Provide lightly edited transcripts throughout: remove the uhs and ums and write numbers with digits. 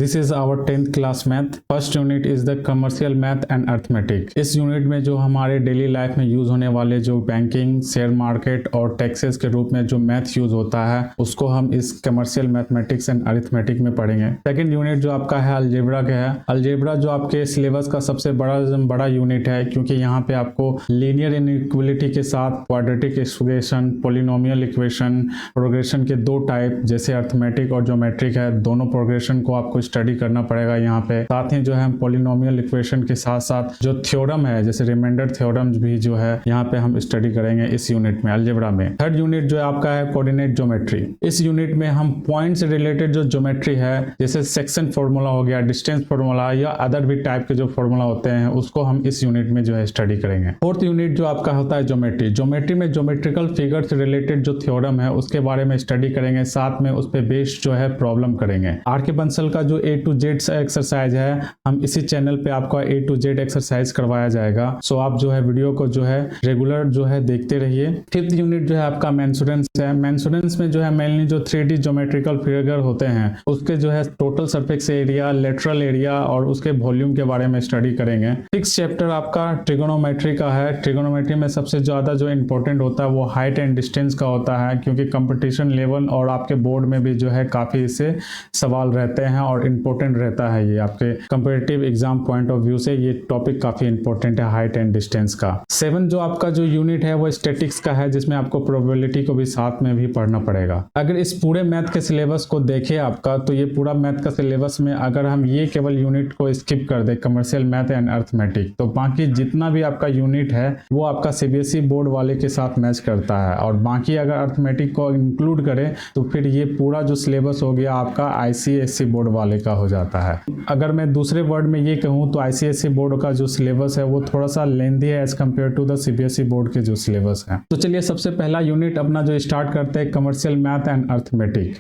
This is our 10th class math. First unit is the commercial math and arithmetic. इस unit में जो हमारे daily life में use होने वाले जो बैंकिंग, शेयर मार्केट और टैक्सेस के रूप में जो मैथ यूज होता है उसको हम इस कमर्शियल मैथमेटिक्स एंड अरिथमेटिक में पढ़ेंगे। सेकंड यूनिट जो आपका है अलजेब्रा का है। अलजेब्रा जो आपके सिलेबस का सबसे बड़ा यूनिट है, क्योंकि यहाँ पे आपको लीनियर इनइक्वालिटी के साथ quadratic equation, polynomial equation, progression के दो टाइप जैसे अर्थमेटिक और ज्योमेट्रिक है, दोनों प्रोग्रेशन को आपको स्टडी करना पड़ेगा यहाँ पे। साथ ही जो है पॉलिनोमियल इक्वेशन के साथ साथ जो थ्योरम है जैसे रिमाइंडर थ्योरम भी जो है यहाँ पे हम स्टडी करेंगे इस यूनिट में अलजेब्रा में। थर्ड यूनिट जो है आपका है कोऑर्डिनेट ज्योमेट्री। इस यूनिट में हम पॉइंट से रिलेटेड जो ज्योमेट्री है जैसे सेक्शन फॉर्मूला हो गया, डिस्टेंस फॉर्मूला या अदर भी टाइप के जो फॉर्मूला होते हैं उसको हम इस यूनिट में जो है स्टडी करेंगे। फोर्थ यूनिट जो आपका होता है ज्योमेट्री। ज्योमेट्री में ज्योमेट्रिकल फिगर से रिलेटेड जो थ्योरम है उसके बारे में स्टडी करेंगे, साथ में उस पर बेस्ड जो है प्रॉब्लम करेंगे। आर के बंसल का जो A to Z एक्सरसाइज है हम इसी चैनल पे आपका A to Z एक्सरसाइज करवाया जाएगा, सो आप जो है वीडियो को जो है रेगुलर जो है देखते रहिए। फिफ्थ यूनिट जो है आपका मेंसुरेंस है। मेंसुरेंस में जो है मेनली जो 3D ज्योमेट्रिकल फिगर होते हैं उसके जो है total surface area, lateral area और उसके वॉल्यूम के बारे में स्टडी करेंगे। सिक्स चैप्टर आपका ट्रिगोनोमेट्री का है। ट्रिगोनोमेट्री में सबसे ज्यादा जो इंपॉर्टेंट होता है वो हाइट एंड डिस्टेंस का होता है, क्योंकि कंपटीशन लेवल और आपके बोर्ड में भी जो है काफी इससे सवाल रहते हैं और इम्पोर्टेंट रहता है। ये आपके competitive exam point of view से ये टॉपिक काफी इंपॉर्टेंट है हाइट एंड डिस्टेंस का। 7 जो आपका जो यूनिट है वो स्टैटिक्स का है, जिसमें आपको प्रोबेबिलिटी को भी साथ में भी पढ़ना पड़ेगा। अगर इस पूरे मैथ के सिलेबस को देखें आपका, तो ये पूरा मैथ का सिलेबस में अगर हम ये केवल यूनिट को स्किप कर दे कमर्शियल मैथ एंड अर्थमेटिक, तो बाकी जितना भी आपका यूनिट है वो आपका सीबीएसई बोर्ड वाले के साथ मैच करता है। और बाकी अगर अर्थमेटिक को इंक्लूड करें तो फिर ये पूरा जो सिलेबस हो गया आपका आईसीएसई बोर्ड वाले का हो जाता है। अगर मैं दूसरे वर्ड में ये कहूँ तो आईसीएसई बोर्ड का जो सिलेबस है वो थोड़ा सा लेंथी है as compare to the CBSE board के जो सिलेबस है। तो चलिए सबसे पहला यूनिट अपना जो स्टार्ट करते हैं commercial math and arithmetic.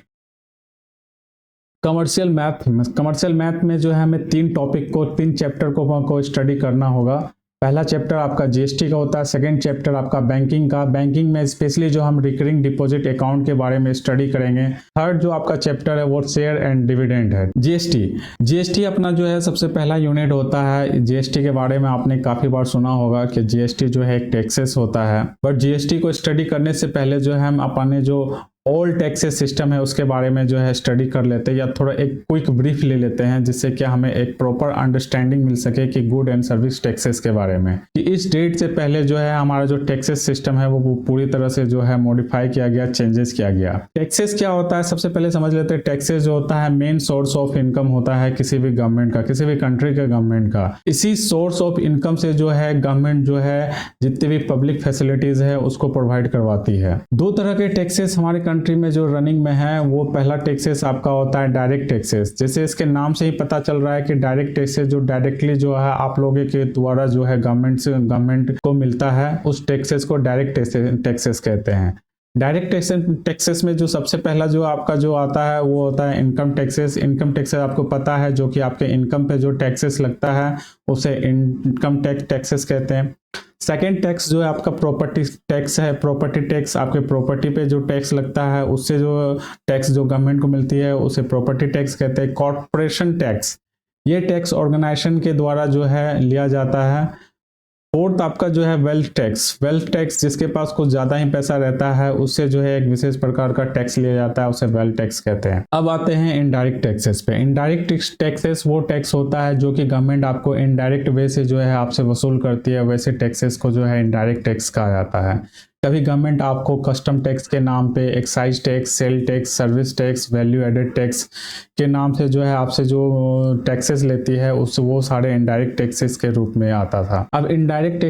Commercial math में जो है हमें 3 टॉपिक को, 3 चैप्टर को स्टडी करना होगा। पहला चैप्टर आपका जीएसटी का होता है, सेकंड चैप्टर आपका बैंकिंग का। बैंकिंग में स्पेशली जो हम रिकरिंग डिपॉजिट अकाउंट के बारे में स्टडी करेंगे। थर्ड जो आपका चैप्टर है वो शेयर एंड डिविडेंड है। जीएसटी अपना जो है सबसे पहला यूनिट होता है। जीएसटी के बारे में आपने काफी बार सुना होगा कि जीएसटी जो है एक टैक्सेस होता है, बट जीएसटी को स्टडी करने से पहले जो है हम अपने जो ऑल टैक्सेस सिस्टम है उसके बारे में जो है स्टडी कर लेते हैं, या थोड़ा एक क्विक ब्रीफ ले लेते हैं, जिससे कि हमें एक प्रॉपर अंडरस्टैंडिंग मिल सके कि गुड एंड सर्विस टैक्सेस के बारे में। कि इस डेट से पहले जो है हमारा जो टैक्सेस सिस्टम है वो पूरी तरह से जो है मॉडिफाई किया गया, चेंजेस किया गया। टैक्सेस क्या होता है सबसे पहले समझ लेते हैं। टैक्सेस जो होता है मेन सोर्स ऑफ इनकम होता है किसी भी गवर्नमेंट का, किसी भी कंट्री के गवर्नमेंट का। इसी सोर्स ऑफ इनकम से जो है गवर्नमेंट जो है जितनी भी पब्लिक फैसिलिटीज है उसको प्रोवाइड करवाती है। 2 तरह के टैक्सेस हमारे कंट्री में जो रनिंग में है, वो पहला टैक्सेस आपका होता है डायरेक्ट टैक्सेस। जैसे इसके नाम से ही पता चल रहा है कि डायरेक्ट टैक्सेस जो डायरेक्टली जो है आप लोगों के द्वारा जो है गवर्नमेंट को मिलता है, उस टैक्सेस को डायरेक्ट टैक्सेस कहते हैं। डायरेक्ट टैक्सेस में जो सबसे पहला जो आपका जो आता है वो होता है इनकम टैक्सेस। इनकम टैक्सेस आपको पता है जो कि आपके इनकम पे जो टैक्सेस लगता है उसे इनकम टैक्सेस कहते हैं। सेकेंड टैक्स जो है आपका प्रॉपर्टी टैक्स है। प्रॉपर्टी टैक्स आपके प्रॉपर्टी पे जो टैक्स लगता है उससे जो टैक्स जो गवर्नमेंट को मिलती है उसे प्रॉपर्टी टैक्स कहते हैं। कॉर्पोरेशन टैक्स, ये टैक्स ऑर्गेनाइजेशन के द्वारा जो है लिया जाता है। फोर्थ आपका जो है वेल्थ टैक्स जिसके पास कुछ ज्यादा ही पैसा रहता है उससे जो है एक विशेष प्रकार का टैक्स लिया जाता है, उसे वेल्थ टैक्स कहते हैं। अब आते हैं इनडायरेक्ट टैक्सेस पे। इनडायरेक्ट टैक्सेस वो टैक्स होता है जो कि गवर्नमेंट आपको इनडायरेक्ट वे से जो है आपसे वसूल करती है, वैसे टैक्सेस को जो है इनडायरेक्ट टैक्स कहा जाता है। कभी गवर्नमेंट आपको कस्टम टैक्स के नाम पे excise tax, sale tax, service tax, value added tax के नाम से जो है आपसे जो टैक्सेस लेती है उस वो सारे इनडायरेक्ट टैक्सेस के रूप में आता था। अब इनडायरेक्ट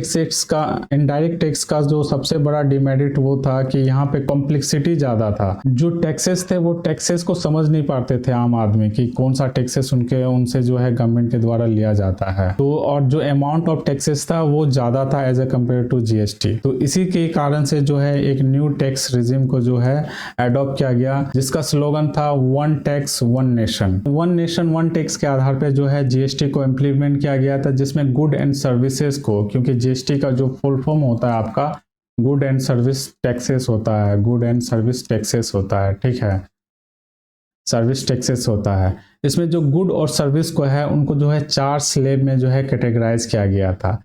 टैक्स का जो सबसे बड़ा डिमेरिट वो था कि यहाँ पे कॉम्प्लेक्सिटी ज्यादा था। जो टैक्सेस थे वो टैक्सेस को समझ नहीं पाते थे आम आदमी की कौन सा टैक्सेस उनसे जो है गवर्नमेंट के द्वारा लिया जाता है। तो और जो अमाउंट ऑफ टैक्सेस था वो ज्यादा था as a compare to GST. तो इसी के कारण से जो है एक न्यू टैक्स रिजिम को जो है एडॉप्ट किया गया, जिसका स्लोगन था one tax one nation one tax के आधार पर जो है जीएसटी को इम्प्लीमेंट किया गया था, जिसमें गुड एंड सर्विसेज को, क्योंकि जीएसटी का जो फुल फॉर्म होता है आपका गुड एंड सर्विस टैक्सेस होता है, गुड एंड सर्विस टैक्सेस होता है, ठीक है। सर्विस टैक्सेस होता है। इसमें जो गुड और सर्विस को है उनको जो है 4 स्लैब में जो है कैटेगराइज किया गया था।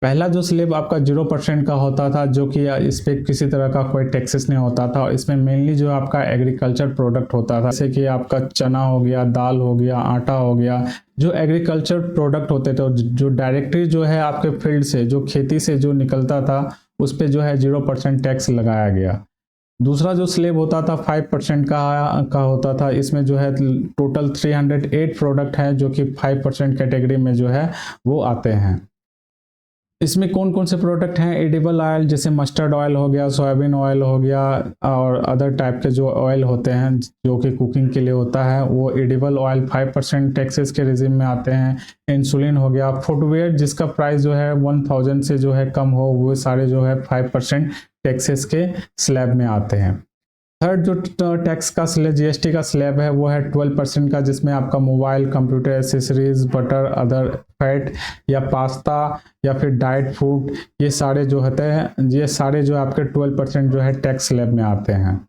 पहला जो स्लैब आपका 0% का होता था, जो कि इस पे किसी तरह का कोई टैक्सेस नहीं होता था, और इसमें मेनली जो आपका एग्रीकल्चर प्रोडक्ट होता था, जैसे कि आपका चना हो गया, दाल हो गया, आटा हो गया, जो एग्रीकल्चर प्रोडक्ट होते थे, जो डायरेक्टली जो है आपके फील्ड से, जो खेती से जो निकलता था, उस पर जो है 0% टैक्स लगाया गया। दूसरा जो स्लैब होता था 5% का होता था। इसमें जो है टोटल 308 प्रोडक्ट हैं जो कि 5% कैटेगरी में जो है वो आते हैं। इसमें कौन कौन से प्रोडक्ट हैं? एडिबल ऑयल, जैसे मस्टर्ड ऑयल हो गया, सोयाबीन ऑयल हो गया, और अदर टाइप के जो ऑयल होते हैं जो कि कुकिंग के लिए होता है, वो एडिबल ऑयल 5% टैक्सेस के रिजिम में आते हैं। इंसुलिन हो गया, फुटवेयर जिसका प्राइस जो है 1000 से जो है कम हो, वो सारे जो है 5% टैक्सेस के स्लैब में आते हैं। थर्ड जो टैक्स का स्लैब, जीएसटी का स्लैब है, वो है 12% का, जिसमें आपका mobile, computer accessories, butter, other fat या पास्ता या फिर डाइट फूड, ये सारे जो होते हैं, ये सारे जो आपके 12% जो है टैक्स स्लैब में आते हैं।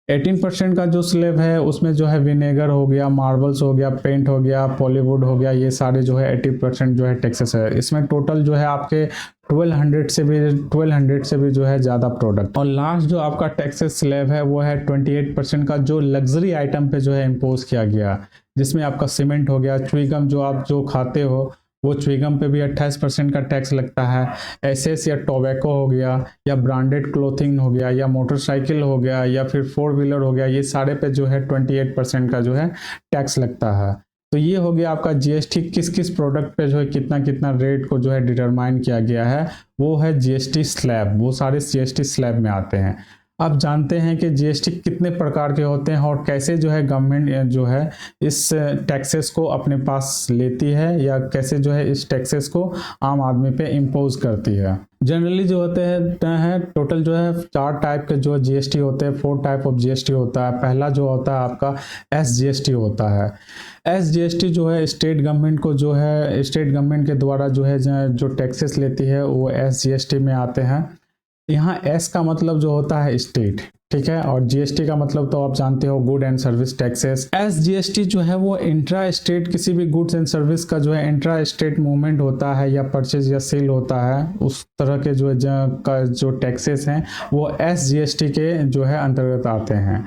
18% का जो स्लैब है उसमें जो है विनेगर हो गया, मार्बल्स हो गया, पेंट हो गया, पॉलीवुड हो गया, ये सारे जो है 80% जो है टैक्सेस है। इसमें टोटल जो है आपके 1200 से भी जो है ज़्यादा प्रोडक्ट। और लास्ट जो आपका टैक्सेस स्लैब है वो है 28% का, जो लग्जरी आइटम पे जो है इम्पोज किया गया, जिसमें आपका सीमेंट हो गया, च्युइंगम जो आप जो खाते हो वो च्युइंगम पे भी 28% का टैक्स लगता है। एसेस या टोबैको हो गया, या ब्रांडेड क्लोथिंग हो गया, या मोटरसाइकिल हो गया, या फिर 4 व्हीलर हो गया, ये सारे पे जो है 28% का जो है टैक्स लगता है। तो ये हो गया आपका जीएसटी, किस किस प्रोडक्ट पे जो है कितना कितना रेट को जो है डिटरमाइन किया गया है, वो है जीएसटी स्लैब, वो सारे जीएसटी स्लैब में आते हैं। अब जानते हैं कि जीएसटी कितने प्रकार के होते हैं और कैसे जो है गवर्नमेंट जो है इस टैक्सेस को अपने पास लेती है, या कैसे जो है इस टैक्सेस को आम आदमी पे इम्पोज करती है। जनरली जो होते हैं टोटल जो है 4 टाइप के जो जीएसटी होते हैं, 4 टाइप ऑफ जीएसटी होता है। पहला जो होता है आपका एसजीएसटी होता है। एसजीएसटी जो है स्टेट गवर्नमेंट को जो है, स्टेट गवर्नमेंट के द्वारा जो है जो टैक्सेस लेती है वो एसजीएसटी में आते हैं। यहाँ एस का मतलब जो होता है स्टेट, ठीक है, और जीएसटी का मतलब तो आप जानते हो good and service taxes. SGST जो है वो इंट्रा स्टेट, किसी भी गुड्स एंड सर्विस का जो है इंट्रा स्टेट मूवमेंट होता है या परचेज या सेल होता है, उस तरह के जो टैक्सेस हैं वो एसजीएसटी के जो है अंतर्गत आते हैं।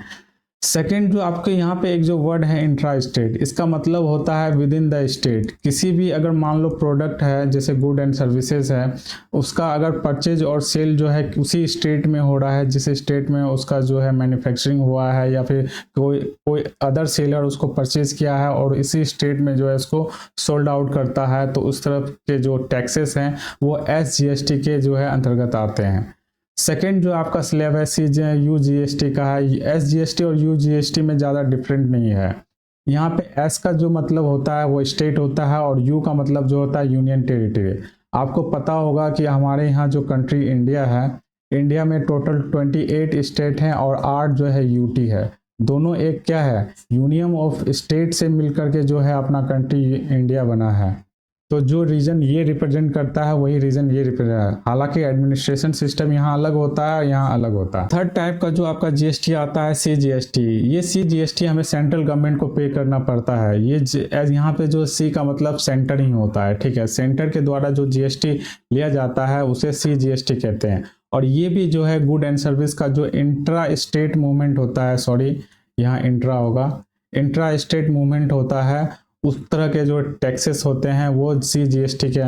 सेकेंड जो आपके यहाँ पे एक जो वर्ड है इंट्रा स्टेट, इसका मतलब होता है विद इन द स्टेट। किसी भी अगर मान लो प्रोडक्ट है जैसे गुड एंड सर्विसेज है, उसका अगर परचेज और सेल जो है उसी स्टेट में हो रहा है जिस स्टेट में उसका जो है मैन्युफैक्चरिंग हुआ है, या फिर कोई अदर सेलर उसको परचेज किया है और इसी स्टेट में जो है इसको सोल्ड आउट करता है, तो उस तरफ के जो टैक्सेस हैं वो एसजीएसटी के जो है अंतर्गत आते हैं। सेकेंड जो आपका स्लैब है यूजीएसटी का है। एसजीएसटी और यूजीएसटी में ज़्यादा डिफरेंट नहीं है। यहाँ पे एस का जो मतलब होता है वो स्टेट होता है, और यू का मतलब जो होता है यूनियन टेरिटरी। आपको पता होगा कि हमारे यहाँ जो कंट्री इंडिया है, इंडिया में टोटल 28 स्टेट हैं और 8 जो है यूटी है। दोनों एक क्या है, यूनियन ऑफ स्टेट से मिलकर के जो है अपना कंट्री इंडिया बना है। तो जो रीजन ये रिप्रेजेंट करता है वही रीजन ये रिप्रेजेंट है। हालांकि एडमिनिस्ट्रेशन सिस्टम यहाँ अलग होता है, यहाँ अलग होता है। थर्ड टाइप का जो आपका जीएसटी आता है सीजीएसटी। ये सीजीएसटी हमें सेंट्रल गवर्नमेंट को पे करना पड़ता है। ये यहाँ पे जो सी का मतलब सेंटर ही होता है, ठीक है। सेंटर के द्वारा जो जीएसटी लिया जाता है उसे सीजीएसटी कहते हैं। और ये भी जो है गुड एंड सर्विस का जो इंट्रा स्टेट मूवमेंट होता है, सॉरी यहाँ इंट्रा होगा, इंट्रा स्टेट मूवमेंट होता है, उस तरह के जो टैक्सेस होते हैं वो सीजीएसटी के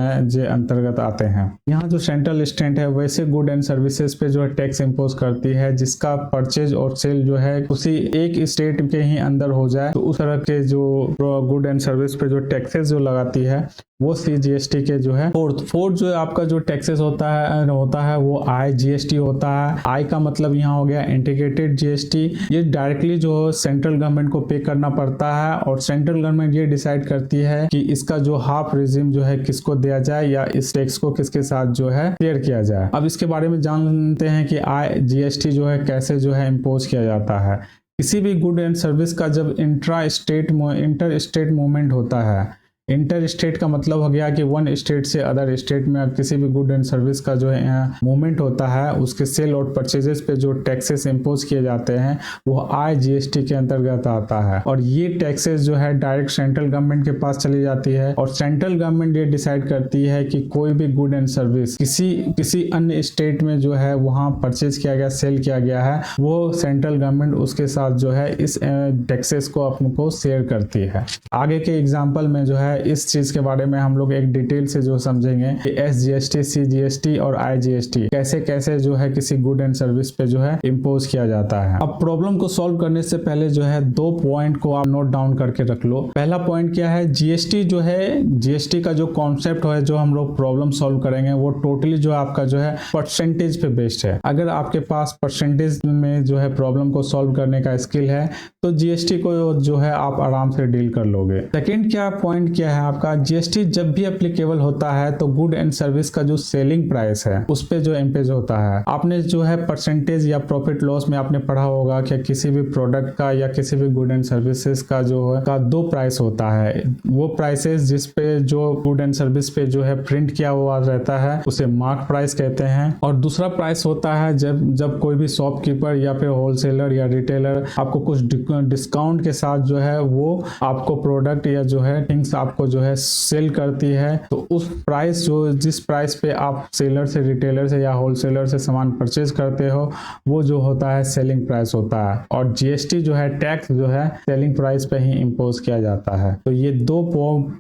अंतर्गत आते हैं। यहाँ जो सेंट्रल स्टेट है वैसे गुड एंड सर्विसेज पे जो है टैक्स इम्पोज करती है, जिसका परचेज और सेल जो है उसी एक स्टेट के ही अंदर हो जाए, तो उस तरह के जो गुड एंड सर्विस पे जो टैक्सेस जो लगाती है वो सीजीएसटी के जो है। फोर्थ जो आपका जो टैक्सेस होता है वो आई जीएसटी होता है। आई का मतलब यहाँ हो गया इंटीग्रेटेड जीएसटी। ये डायरेक्टली जो सेंट्रल गवर्नमेंट को पे करना पड़ता है, और सेंट्रल गवर्नमेंट ये डिसाइड करती है कि इसका जो हाफ रिजिम जो है किसको दिया जाए, या इस टैक्स को किसके साथ जो है क्लियर किया जाए। अब इसके बारे में जानते हैं कि आई जीएसटी जो है कैसे जो है इम्पोज किया जाता है। किसी भी गुड एंड सर्विस का जब इंटर स्टेट मूवमेंट होता है, इंटर स्टेट का मतलब हो गया कि वन स्टेट से अदर स्टेट में किसी भी गुड एंड सर्विस का जो है मूवमेंट होता है, उसके सेल और परचेजेस पे जो टैक्सेस इम्पोज किए जाते हैं वो आय जीएसटी के अंतर्गत आता है। और ये टैक्सेस जो है डायरेक्ट सेंट्रल गवर्नमेंट के पास चली जाती है और सेंट्रल गवर्नमेंट ये डिसाइड करती है कि कोई भी गुड एंड सर्विस किसी अन्य स्टेट में जो है वहाँ परचेज किया गया, सेल किया गया है, वो सेंट्रल गवर्नमेंट उसके साथ जो है इस टैक्सेस को अपने शेयर करती है। आगे के एग्जाम्पल में जो है इस चीज के बारे में हम लोग एक डिटेल से जो समझेंगे कि एसजीएसटी, सीजीएसटी और आईजीएसटी कैसे कैसे जो है किसी गुड एंड सर्विस पे जो है इम्पोज किया जाता है। अब प्रॉब्लम को सॉल्व करने से पहले जो है 2 पॉइंट को आप नोट डाउन करके रख लो। पहला पॉइंट क्या है, जीएसटी जो है, जीएसटी का जो कॉन्सेप्ट है जो हम लोग प्रॉब्लम सॉल्व करेंगे वो टोटली जो आपका जो है परसेंटेज पे बेस्ड है। अगर आपके पास परसेंटेज में जो है प्रॉब्लम को सॉल्व करने का स्किल है तो जीएसटी को जो है आप आराम से डील कर लोगे। सेकेंड क्या पॉइंट क्या है आपका, जीएसटी जब भी एप्लीकेबल होता है तो गुड एंड सर्विस का जो सेलिंग प्राइस है उस पे जो इम्पेज होता है। आपने जो है परसेंटेज या प्रॉफिट लॉस में आपने पढ़ा होगा कि किसी भी प्रोडक्ट का या किसी भी गुड एंड सर्विसेज का जो है का 2 प्राइस होता है। वो प्राइसेस जिस पे जो गुड एंड सर्विस पे जो है प्रिंट किया हुआ रहता है उसे मार्क प्राइस कहते हैं। और दूसरा प्राइस होता है जब कोई भी शॉपकीपर या फिर होलसेलर या रिटेलर आपको कुछ डिस्काउंट के साथ जो है वो आपको प्रोडक्ट या जो है थिंग्स आपको जो है सेल करती है, तो उस प्राइस जो जिस प्राइस पे आप सेलर से, रिटेलर से या होलसेलर से सामान परचेज करते हो वो जो होता है सेलिंग प्राइस होता है। और जीएसटी जो है टैक्स जो है सेलिंग प्राइस पे ही इम्पोज किया जाता है। तो ये 2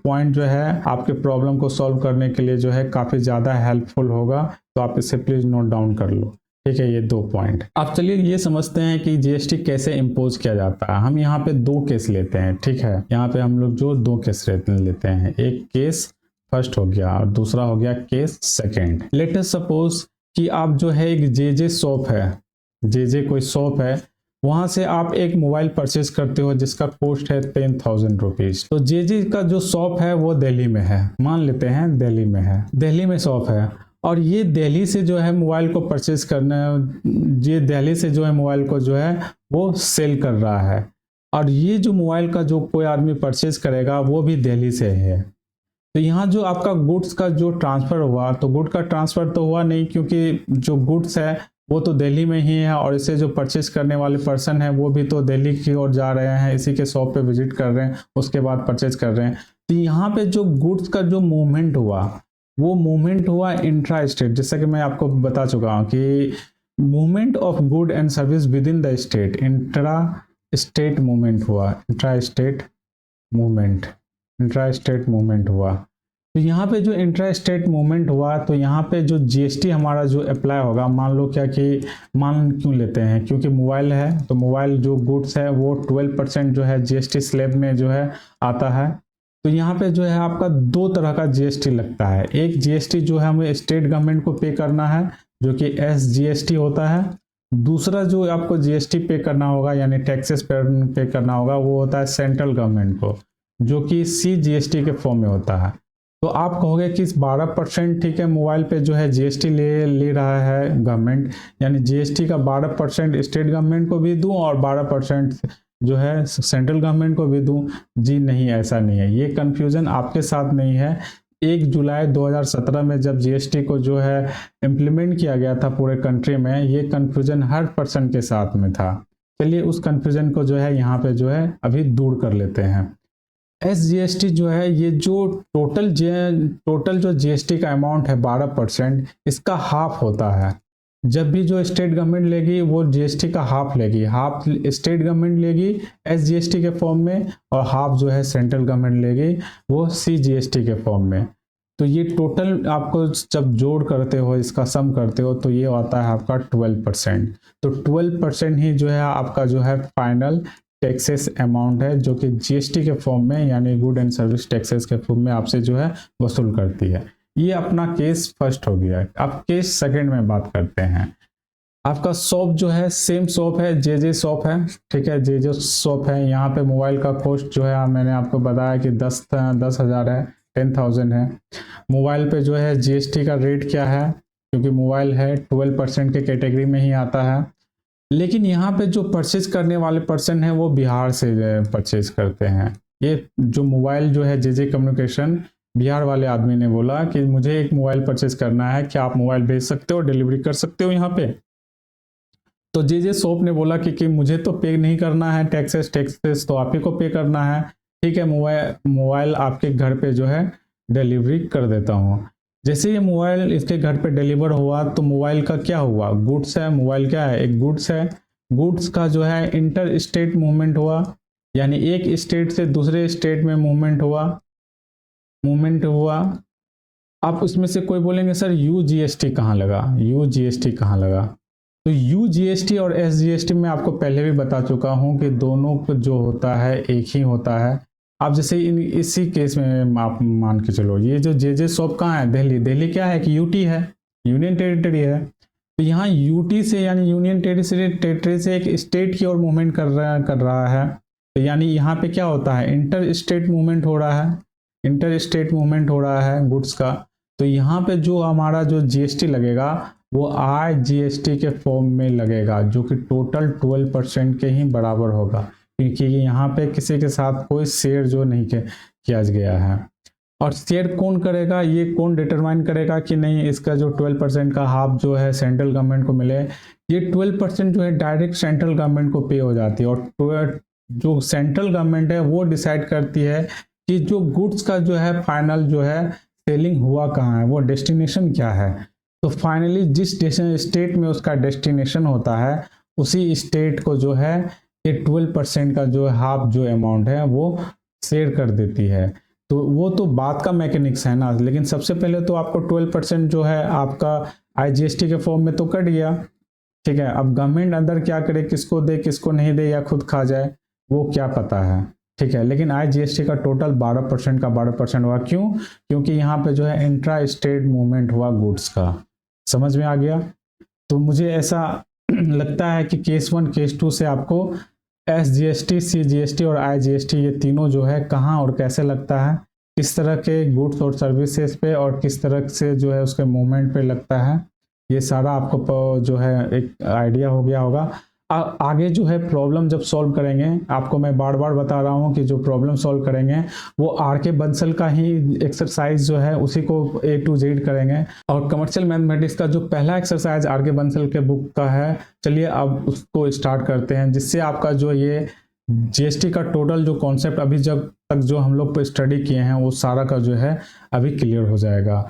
पॉइंट जो है आपके प्रॉब्लम को सॉल्व करने के लिए जो है काफी ज्यादा हेल्पफुल होगा, तो आप इसे प्लीज नोट डाउन कर लो। ठीक है, ये 2 पॉइंट। अब चलिए ये समझते हैं कि जीएसटी कैसे इम्पोज किया जाता है। हम यहाँ पे 2 केस लेते हैं। ठीक है, यहाँ पे हम लोग जो 2 केस लेते हैं, एक केस फर्स्ट हो गया और दूसरा हो गया case second. Let us suppose कि आप जो है एक जेजे शॉप है, जेजे कोई शॉप है, वहां से आप एक मोबाइल परचेज करते हो जिसका कॉस्ट है 10,000 रुपीज। तो जेजे का जो शॉप है वो दिल्ली में है, मान लेते हैं दिल्ली में है, दिल्ली में शॉप है और ये दिल्ली से जो है मोबाइल को परचेज करना, ये दिल्ली से जो है मोबाइल को जो है वो सेल कर रहा है। और ये जो मोबाइल का जो कोई आदमी परचेज करेगा वो भी दिल्ली से है। तो यहाँ जो आपका गुड्स का जो ट्रांसफ़र हुआ, तो गुड का ट्रांसफ़र तो हुआ नहीं क्योंकि जो गुड्स है वो तो दिल्ली में ही है और इसे जो परचेज करने वाले पर्सन है वो भी तो दिल्ली की ओर जा रहे हैं, इसी के शॉप पे विजिट कर रहे हैं, उसके बाद परचेज कर रहे हैं। तो यहाँ पे जो गुड्स का जो मूवमेंट हुआ वो मूवमेंट हुआ इंट्रा स्टेट। जैसा कि मैं आपको बता चुका हूँ कि movement of good and service within the state, intra state movement हुआ, intra state movement, intra state movement हुआ। तो यहाँ पे जो इंट्रा स्टेट मूवमेंट हुआ तो यहाँ पे जो जीएसटी हमारा जो अप्लाई होगा, मान लो क्या कि मान क्यों लेते हैं, क्योंकि मोबाइल है तो मोबाइल जो गुड्स है वो 12% जो है जीएसटी स्लैब में जो है आता है। तो यहाँ पे जो है आपका 2 तरह का जीएसटी लगता है। एक जीएसटी जो है हमें स्टेट गवर्नमेंट को पे करना है जो कि एसजीएसटी होता है। दूसरा जो आपको जीएसटी पे करना होगा यानी टैक्सेस पे करना होगा वो होता है सेंट्रल गवर्नमेंट को, जो कि सीजीएसटी के फॉर्म में होता है। तो आप कहोगे कि 12% ठीक है मोबाइल पे जो है जीएसटी ले रहा है गवर्नमेंट, यानी जीएसटी का 12% स्टेट गवर्नमेंट को भी दूं और 12% जो है सेंट्रल गवर्नमेंट को भी दूं। जी नहीं, ऐसा नहीं है, ये कंफ्यूजन आपके साथ नहीं है। 1 जुलाई 2017 में जब जीएसटी को जो है इम्प्लीमेंट किया गया था पूरे कंट्री में, ये कंफ्यूजन हर पर्सन के साथ में था। चलिए उस कंफ्यूजन को जो है यहाँ पे जो है अभी दूर कर लेते हैं। एसजीएसटी जो है ये जो टोटल जो जीएसटी का अमाउंट है 12%, इसका हाफ होता है। जब भी जो स्टेट गवर्नमेंट लेगी वो जीएसटी का हाफ लेगी, हाफ स्टेट गवर्नमेंट लेगी एसजीएसटी के फॉर्म में और हाफ जो है सेंट्रल गवर्नमेंट लेगी वो सीजीएसटी के फॉर्म में। तो ये टोटल आपको जब जोड़ करते हो, इसका सम करते हो तो ये आता है आपका 12%। तो 12% ही जो है आपका जो है फाइनल टैक्सेस अमाउंट है जो कि जीएसटी के फॉर्म में यानी गुड एंड सर्विस टैक्सेस के फॉर्म में आपसे जो है वसूल करती है। ये अपना केस फर्स्ट हो गया। अब केस सेकंड में बात करते हैं। आपका शॉप जो है सेम शॉप है, जेजे शॉप है, ठीक है, जेजे शॉप है। यहाँ पे मोबाइल का कॉस्ट जो है मैंने आपको बताया कि 10,000 है, 10,000 है। मोबाइल पे जो है जीएसटी का रेट क्या है, क्योंकि मोबाइल है 12% के कैटेगरी में ही आता है। लेकिन यहाँ पे जो परचेज करने वाले पर्सन है वो बिहार से परचेज करते हैं, ये जो मोबाइल जो है जे कम्युनिकेशन बिहार वाले आदमी ने बोला कि मुझे एक मोबाइल परचेज करना है, क्या आप मोबाइल भेज सकते हो, डिलीवरी कर सकते हो यहाँ पे। तो जे शॉप ने बोला कि मुझे तो पे नहीं करना है, टैक्सेस तो आप ही को पे करना है, ठीक है, मोबाइल आपके घर पे जो है डिलीवरी कर देता हूँ। जैसे ये मोबाइल इसके घर पे डिलीवर हुआ तो मोबाइल का क्या हुआ, गुड्स है, मोबाइल क्या है, एक गुड्स है। गुड्स का जो है इंटर स्टेट मूवमेंट हुआ, यानी एक स्टेट से दूसरे स्टेट में मूवमेंट हुआ। आप उसमें से कोई बोलेंगे सर यूजीएसटी कहाँ लगा, यूजीएसटी कहाँ लगा। तो यूजीएसटी और एसजीएसटी में आपको पहले भी बता चुका हूँ कि दोनों को जो होता है एक ही होता है। आप जैसे इसी केस में आप मान के चलो, ये जो जे शॉप कहाँ है, दिल्ली क्या है कि यूटी है, यूनियन टेरिटरी है। तो यहाँ यूटी से यानी यूनियन टेरिटरी से एक स्टेट की ओर मूवमेंट कर रहा है। तो यानी यहाँ पे क्या होता है, इंटर स्टेट मूवमेंट हो रहा है गुड्स का। तो यहाँ पे जो हमारा जो जीएसटी लगेगा वो आईजीएसटी के फॉर्म में लगेगा, जो कि टोटल 12% के ही बराबर होगा, क्योंकि यहाँ पे किसी के साथ कोई शेयर जो नहीं किया गया है। और शेयर कौन करेगा, ये कौन डिटरमाइन करेगा कि नहीं इसका जो 12% का हाफ जो है सेंट्रल गवर्नमेंट को मिले। ये 12% जो है डायरेक्ट सेंट्रल गवर्नमेंट को पे हो जाती है, और जो सेंट्रल गवर्नमेंट है वो डिसाइड करती है कि जो गुड्स का जो है फाइनल जो है सेलिंग हुआ कहाँ है, वो डेस्टिनेशन क्या है। तो फाइनली जिस स्टेट में उसका डेस्टिनेशन होता है उसी स्टेट को जो है ये 12% का जो हाफ जो अमाउंट है वो शेयर कर देती है। तो वो तो बात का मैकेनिक्स है ना, लेकिन सबसे पहले तो आपको 12% जो है आपका आईजीएसटी के फॉर्म में तो कट गया, ठीक है। अब गवर्नमेंट अंदर क्या करे, किसको दे किसको नहीं दे या खुद खा जाए, वो क्या पता है, ठीक है। लेकिन आईजीएसटी का टोटल 12% का 12% हुआ, क्यों, क्योंकि यहाँ पे जो है इंट्रा स्टेट मूवमेंट हुआ गुड्स का। समझ में आ गया। तो मुझे ऐसा लगता है कि केस 1 केस 2 से आपको एसजीएसटी, सीजीएसटी और आईजीएसटी ये तीनों जो है कहाँ और कैसे लगता है, किस तरह के गुड्स और सर्विसेज पे और किस तरह से जो है उसके मूवमेंट पे लगता है, ये सारा आपको जो है एक आइडिया हो गया होगा। आगे जो है प्रॉब्लम जब सॉल्व करेंगे, आपको मैं बार बार बता रहा हूँ कि जो प्रॉब्लम सॉल्व करेंगे वो आर.के. बंसल का ही एक्सरसाइज जो है उसी को A to Z करेंगे। और कमर्शियल मैथमेटिक्स का जो पहला एक्सरसाइज आर.के. बंसल के बुक का है, चलिए अब उसको स्टार्ट करते हैं, जिससे आपका जो ये जीएसटी का टोटल जो कॉन्सेप्ट अभी जब तक जो हम लोग स्टडी किए हैं वो सारा का जो है अभी क्लियर हो जाएगा।